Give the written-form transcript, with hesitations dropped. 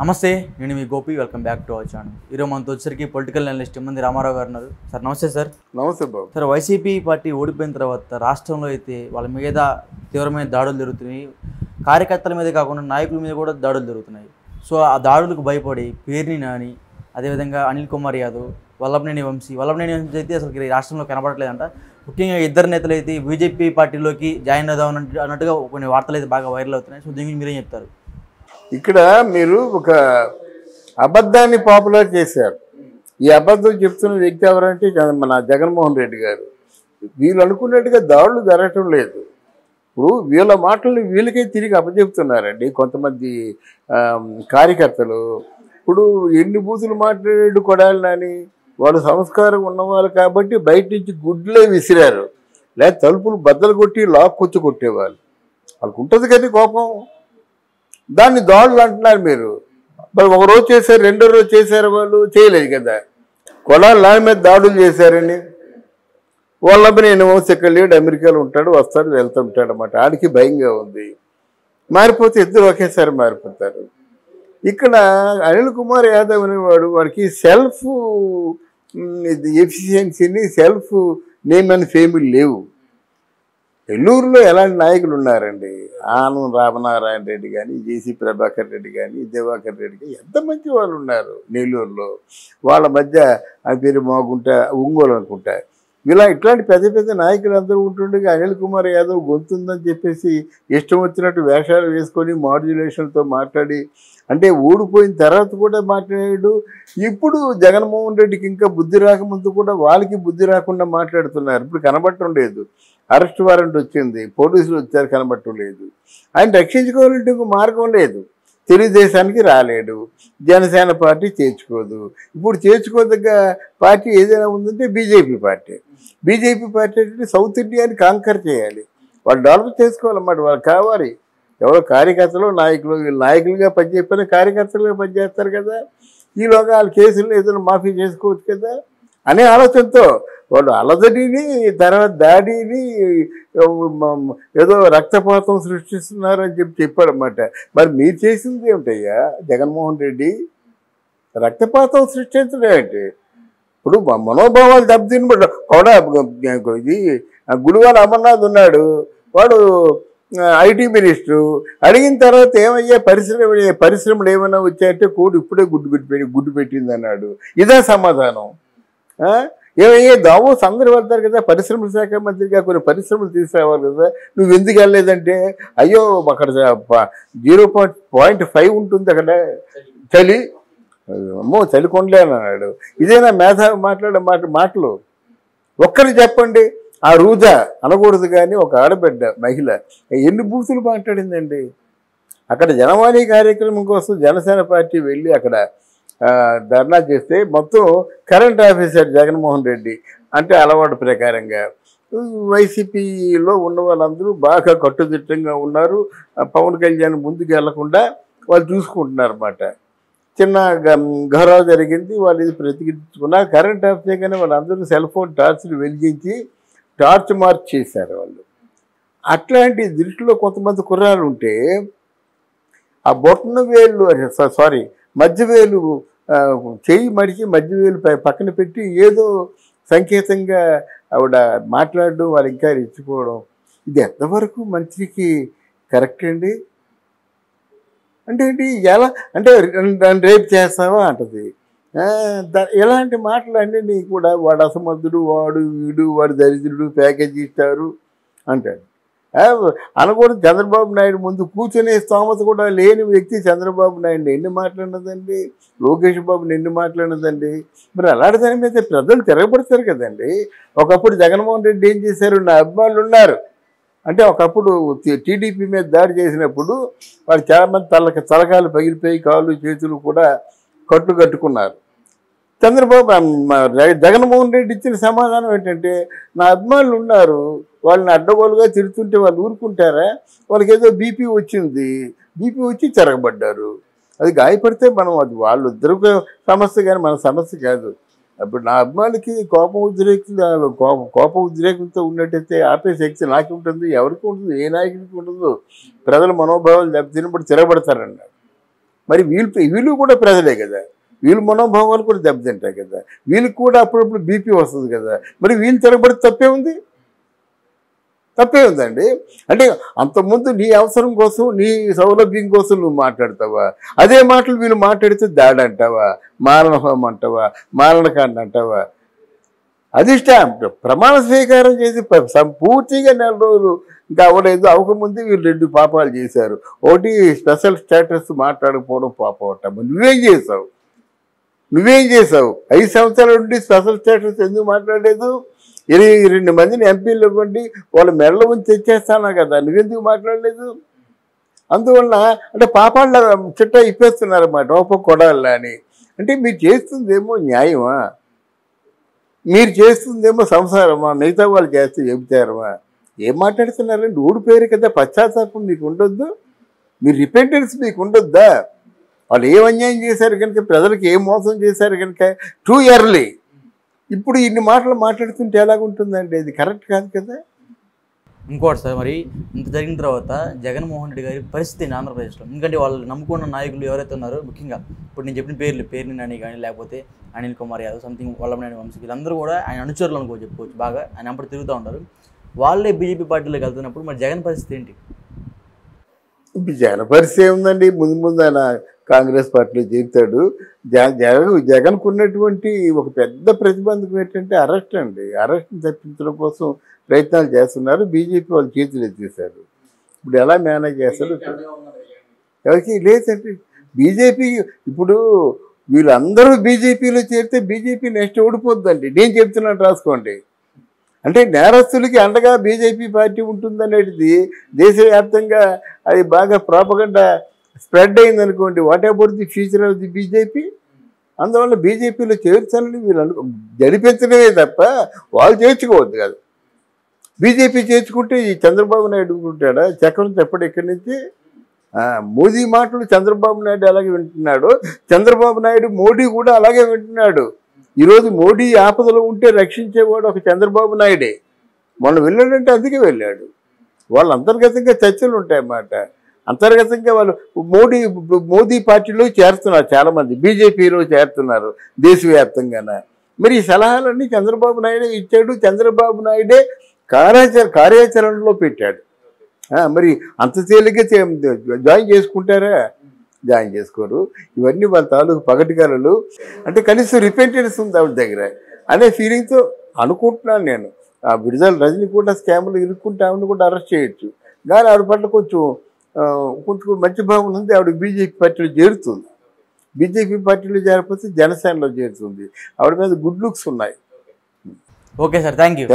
నమస్తే, నేను మీ Gopi. Welcome back to our channel. ఈరోజు మనతో వచ్చరికి పొలిటికల్ అనలిస్ట్ ఇమ్మంది రామారావు గారు ఉన్నారు. సార్ నమస్తే. సార్ నమస్తే బాబు. సార్, వైసీపీ పార్టీ ఓడిపోయిన తర్వాత రాష్ట్రంలో అయితే వాళ్ళ మీద తీవ్రమైన దాడులు జరుగుతున్నాయి. కార్యకర్తల మీద కాకుండా నాయకుల మీద కూడా దాడులు జరుగుతున్నాయి. సో ఆ దాడులకు భయపడి పేర్ని నాని, అదేవిధంగా అనిల్ కుమార్ యాదవ్, వల్లభనేని వంశీ అయితే అసలు ఈ రాష్ట్రంలో కనబడట్లేదంట. ముఖ్యంగా ఇద్దరు నేతలు అయితే బీజేపీ పార్టీలోకి జాయిన్ అవుదాం అన్నట్టుగా కొన్ని వార్తలు అయితే బాగా వైరల్ అవుతున్నాయి. సో దీనికి మీరేం చెప్తారు? ఇక్కడ మీరు ఒక అబద్ధాన్ని పాపులర్ చేశారు. ఈ అబద్ధం చెప్తున్న వ్యక్తి ఎవరంటే మన జగన్మోహన్ రెడ్డి గారు. వీళ్ళు అనుకున్నట్టుగా దాడులు జరగటం లేదు. ఇప్పుడు వీళ్ళ మాటలు వీళ్ళకే తిరిగి అప్పచెప్తున్నారండి కొంతమంది కార్యకర్తలు. ఇప్పుడు ఎన్ని బూతులు మాట్లాడాడు కొడాలి నాని, వాళ్ళు సంస్కారం ఉన్నవాళ్ళు కాబట్టి బయట నుంచి గుడ్లే విసిరారు, లేదా తలుపులు బద్దలు కొట్టి లాక్కొచ్చి కొట్టేవాళ్ళు. వాళ్ళకు ఉంటుంది కానీ కోపం, దాన్ని దాడులు అంటున్నారు మీరు. మరి ఒక రోజు చేశారు, రెండో రోజు చేశారు, వాళ్ళు చేయలేదు కదా. కొడాలి నాని మీద దాడులు చేశారని వల్లభనేని వంశీ ఇక్కడ లేడు, అమెరికాలో ఉంటాడు, వస్తాడు వెళ్తుంటాడు అన్నమాట. ఆడికి భయంగా ఉంది. మారిపోతే ఇద్దరు ఒకేసారి మారిపోతారు. ఇక్కడ అనిల్ కుమార్ యాదవ్ అనేవాడు, వాడికి సెల్ఫ్ ఎఫిషియన్సీని, సెల్ఫ్ నేమ్ అండ్ ఫేమ్ లేవు. నెల్లూరులో ఎలాంటి నాయకులు ఉన్నారండి? ఆనం రామనారాయణ రెడ్డి కానీ, జేసీ ప్రభాకర్ రెడ్డి కానీ, దివాకర్ రెడ్డి కానీ, ఎంత మంచి వాళ్ళు ఉన్నారు నెల్లూరులో. వాళ్ళ మధ్య ఆ పేరు మాగుంటా, ఒంగోలు అనుకుంటా, ఇట్లాంటి పెద్ద పెద్ద నాయకులు అందరూ ఉంటుండగా అనిల్ కుమార్ యాదవ్ గొంతుందని చెప్పేసి ఇష్టం వచ్చినట్టు వేషాలు వేసుకొని మాడ్యులేషన్తో మాట్లాడి, అంటే ఓడిపోయిన తర్వాత కూడా మాట్లాడాడు. ఇప్పుడు జగన్మోహన్ రెడ్డికి ఇంకా బుద్ధి రాకముందు కూడా వాళ్ళకి బుద్ధి రాకుండా మాట్లాడుతున్నారు. ఇప్పుడు కనబడటం లేదు. అరెస్ట్ వారెంట్ వచ్చింది, పోలీసులు వచ్చారు, కనబడటం లేదు. ఆయన రక్షించుకోవాలంటే ఇంకో మార్గం లేదు. తెలుగుదేశానికి రాలేడు, జనసేన పార్టీ చేర్చుకోదు. ఇప్పుడు చేర్చుకోదగ్గ పార్టీ ఏదైనా ఉందంటే బీజేపీ పార్టీ. బీజేపీ పార్టీ అంటే సౌత్ ఇండియాని కాంకర్ చేయాలి, వాళ్ళు డెవలప్ చేసుకోవాలన్నమాట. వాళ్ళు కావాలి ఎవరో కార్యకర్తలు, నాయకులు. వీళ్ళు నాయకులుగా పనిచేయకపోయినా కార్యకర్తలుగా పనిచేస్తారు కదా. ఈలోగా వాళ్ళ కేసులు ఏదైనా మాఫీ చేసుకోవచ్చు కదా అనే ఆలోచనతో వాళ్ళు అలజడిని, తర్వాత దాడిని, ఏదో రక్తపాతం సృష్టిస్తున్నారు అని చెప్పాడన్నమాట. మరి మీరు చేసింది ఏమిటయ్యా జగన్మోహన్ రెడ్డి? రక్తపాతం సృష్టించడం ఏంటి? ఇప్పుడు మనోభావాలు దెబ్బతినబడ్డ కూడా ఇది గుడివాడ అమర్నాథ్ ఉన్నాడు, వాడు ఐటీ మినిస్టరు. అడిగిన తర్వాత ఏమయ్యా పరిశ్రమలు ఏమైనా వచ్చాయంటే కోడి ఇప్పుడే గుడ్డు పెట్టింది అన్నాడు. ఇదే సమాధానం. ఏమయ్యే దావోస్ అందరూ వెళ్తారు కదా, పరిశ్రమల శాఖ మంత్రిగా కొన్ని పరిశ్రమలు తీసుకురావాలి కదా, నువ్వు ఎందుకు వెళ్ళలేదంటే, అయ్యో అక్కడ 0.5 ఉంటుంది అక్కడ చలి, అమ్మో చలి కొండలే అన్నాడు. ఇదేనా మేధావి మాట్లాడే మాటలు? ఒక్కరు చెప్పండి. ఆ రోజా అనకూడదు కానీ ఒక ఆడబిడ్డ మహిళ ఎన్ని బూతులు మాట్లాడిందండి. అక్కడ జనవాణి కార్యక్రమం కోసం జనసేన పార్టీ వెళ్ళి అక్కడ ధర్నా చేస్తే మొత్తం కరెంట్ ఆఫీసర్ జగన్మోహన్ రెడ్డి అంటే అలవాటు ప్రకారంగా వైసీపీలో ఉన్న వాళ్ళందరూ బాగా కట్టుదిట్టంగా ఉన్నారు. పవన్ కళ్యాణ్ ముందుకు వెళ్లకుండా వాళ్ళు చూసుకుంటున్నారు అన్నమాట. చిన్న గౌరవ జరిగింది, వాళ్ళు ఇది ప్రతిఘటించుకున్నారు. కరెంట్ ఆఫ్ చేయగానే వాళ్ళందరూ సెల్ ఫోన్ టార్చ్లు వెలిగించి టార్చ్ మార్క్ చేశారు వాళ్ళు. అట్లాంటి దృష్టిలో కొంతమంది కుర్రాలు ఉంటే ఆ బొట్టన వేలు, సారీ మధ్యవేలు, చెయ్యి మడిచి మధ్యవేలు పక్కన పెట్టి ఏదో సంకేతంగా ఆవిడ మాట్లాడడం, వాళ్ళు ఇంకా రెచ్చిపోవడం, ఇది ఎంతవరకు మంచికి కరెక్ట్ అండి? అంటే ఏంటి ఎలా అంటే రేపు చేస్తావా అంటది. ఎలాంటి మాటలు అన్నీ కూడా వాడు అసమర్థుడు, వాడు వీడు, వాడు దరిద్రుడు, ప్యాకేజీ ఇస్తారు అంటాడు. అనకూడదు. చంద్రబాబు నాయుడు ముందు కూర్చునే స్తోమత కూడా లేని వ్యక్తి చంద్రబాబు నాయుడు ఎన్ని మాట్లాడినదండి, లోకేష్ బాబుని ఎన్ని మాట్లాడినదండి. మరి అలాంటి దాని మీద ప్రజలు తిరగబడతారు కదండి. ఒకప్పుడు జగన్మోహన్ రెడ్డి ఏం చేశారు, నా అభిమానులు ఉన్నారు అంటే, ఒకప్పుడు టీడీపీ మీద దాడి చేసినప్పుడు వాళ్ళు చాలామంది తలకాలు పగిలిపోయి కాళ్ళు చేతులు కూడా కట్టుకున్నారు. జగన్మోహన్ రెడ్డి ఇచ్చిన సమాధానం ఏంటంటే, నా అభిమానులు ఉన్నారు, వాళ్ళని అడ్డగోలుగా తిరుగుతుంటే వాళ్ళు ఊరుకుంటారా? వాళ్ళకి ఏదో బీపీ వచ్చింది, బీపీ వచ్చి తిరగబడ్డారు. అది గాయపడితే మనం అది వాళ్ళిద్దరు సమస్య కానీ మన సమస్య కాదు. అప్పుడు నా అభిమానులకి కోప ఉద్రేకంతో ఉన్నట్టయితే ఆపే శక్తి నాకు ఉంటుంది, ఎవరికి ఉంటుంది, ఏ నాయకుడికి ఉండదు. ప్రజల మనోభావాలు దెబ్బతిన్నప్పుడు తిరగబడతారన్నారు. మరి వీళ్ళు కూడా ప్రజలే కదా, వీళ్ళ మనోభావాలు కూడా దెబ్బతింటాయి కదా, వీళ్ళకి కూడా అప్పుడప్పుడు బీపీ వస్తుంది కదా, మరి వీళ్ళు తిరగబడి తప్పే ఉందండి. అంటే అంతకుముందు నీ అవసరం కోసం, నీ సౌలభ్యం కోసం నువ్వు మాట్లాడతావా, అదే మాటలు వీళ్ళు మాట్లాడితే దాడి అంటావా, మారణహోమం అంటావా, మారణకాండ అంటావా? అధిష్టానం ప్రమాణ స్వీకారం చేసి పూర్తిగా 4 రోజులు ఇంకా అవ్వలేదు, అవ్వకముందే వీళ్ళు 2 పాపాలు చేశారు. ఒకటి స్పెషల్ స్టేటస్ మాట్లాడకపోవడం పాపం అంట. నువ్వేం చేసావు 5 సంవత్సరాల నుండి స్పెషల్ స్టేటస్ ఎందుకు మాట్లాడలేదు? 22 మందిని ఎంపీలు ఇవ్వండి, వాళ్ళ మెడల ముందు తెచ్చేస్తానా కదా, నువ్వెందుకు మాట్లాడలేదు? అందువల్ల అంటే పాపాళ్ళ చిట్ట ఇప్పేస్తున్నారన్నమాట, ఓప కొడాలా అని. అంటే మీరు చేస్తుందేమో న్యాయమా, మీరు చేస్తుందేమో సంసారమా, మిగతా వాళ్ళు చేస్తే చెబుతారమా? ఏం మాట్లాడుతున్నారండి? ఊడిపోయారు కదా, పశ్చాత్తాపం మీకు ఉండొద్దు, మీ రిపెంటెన్స్ మీకు ఉండొద్దా? వాళ్ళు ఏం అన్యాయం చేశారు కనుక, ప్రజలకు ఏం మోసం చేశారు కనుక టూ ఎర్లీ ఇప్పుడు ఇన్ని మాటలు మాట్లాడుతుంటే ఎలాగుంటుందండి? అది కరెక్ట్ కాదు కదా. ఇంకోటి సార్, మరి ఇంత జరిగిన తర్వాత జగన్మోహన్ రెడ్డి గారి పరిస్థితి ఆంధ్రప్రదేశ్లో, ఎందుకంటే వాళ్ళు నమ్ముకున్న నాయకులు ఎవరైతే ఉన్నారో, ముఖ్యంగా ఇప్పుడు నేను చెప్పిన పేర్ని నాని కానీ, లేకపోతే అనిల్ కుమార్ యాదవ్, సంథింగ్ వల్లభనేని వంశీ, వీళ్ళందరూ కూడా ఆయన అనుచరులు చెప్పుకోవచ్చు, బాగా ఆయన అప్పుడు తిరుగుతూ ఉంటారు. వాళ్ళే బీజేపీ పార్టీలోకి వెళ్తున్నప్పుడు మరి జగన్ పరిస్థితి ఏంటి? జగన్ పరిస్థితి ఏముందండి? ముందు ఆయన కాంగ్రెస్ పార్టీలో చేరుతాడు. జగన్కు ఉన్నటువంటి ఒక పెద్ద ప్రతిబంధకం ఏంటంటే అరెస్ట్ అండి. అరెస్ట్ని తప్పించడం కోసం ప్రయత్నాలు చేస్తున్నారు. బీజేపీ వాళ్ళు చేతులు ఎత్తేసారు. ఇప్పుడు ఎలా మేనేజ్ చేస్తారు? ఎవరికి లేదండి. బీజేపీ ఇప్పుడు వీళ్ళందరూ బీజేపీలో చేరితే బీజేపీ నెక్స్ట్ ఓడిపోద్దండి. నేను చెప్తున్నాను, రాసుకోండి. అంటే నేరస్తులకి అండగా బీజేపీ పార్టీ ఉంటుందనేది దేశవ్యాప్తంగా అది బాగా ప్రాపగండా స్ప్రెడ్ అయిందనుకోండి. What about the future of the BJP? అందువల్ల బీజేపీలో చేర్చాలని వీళ్ళు జరిపించడమే తప్ప వాళ్ళు చేర్చుకోవద్దు కాదు. బీజేపీ చేర్చుకుంటే ఈ చంద్రబాబు నాయుడు ఉంటాడా? చక్రం చెప్పడు ఇక్కడి నుంచి. మోదీ మాటలు చంద్రబాబు నాయుడు అలాగే వింటున్నాడు, చంద్రబాబు నాయుడు మోడీ కూడా అలాగే వింటున్నాడు. ఈరోజు మోడీ ఆపదలో ఉంటే రక్షించేవాడు ఒక చంద్రబాబు నాయుడే. మొన్న వెళ్ళాడంటే అందుకే వెళ్ళాడు. వాళ్ళు అంతర్గతంగా చర్చలు ఉంటాయన్నమాట. అంతర్గతంగా వాళ్ళు మోదీ పార్టీలో చేరుతున్నారు, చాలామంది బీజేపీలో చేరుతున్నారు దేశవ్యాప్తంగానే. మరి ఈ సలహాలన్నీ చంద్రబాబు నాయుడే ఇచ్చాడు, చంద్రబాబు నాయుడే కార్యాచరణలో పెట్టాడు. మరి అంత తేలిగ్గా జాయిన్ చేసుకుంటారా? జాయిన్ చేసుకోరు. ఇవన్నీ వాళ్ళ తాలూకు పగటికాలలు. అంటే కనీసం రిపెంటెన్స్ ఉంది ఆవిడ దగ్గర అనే ఫీలింగ్తో అనుకుంటున్నాను నేను. ఆ విడుదల రజనీ కూడా స్కామ్లు ఇరుక్కుంటే ఆవిడని కూడా అరెస్ట్ చేయొచ్చు. కానీ ఆవిడ పట్ల కొంచెం మంచి భావన ఉంది. ఆవిడ బీజేపీ పార్టీలో చేరుతుంది. బీజేపీ పార్టీలో చేరకపోతే జనసేనలో చేరుతుంది. ఆవిడ మీద గుడ్ లుక్స్ ఉన్నాయి. Okay sir, thank you.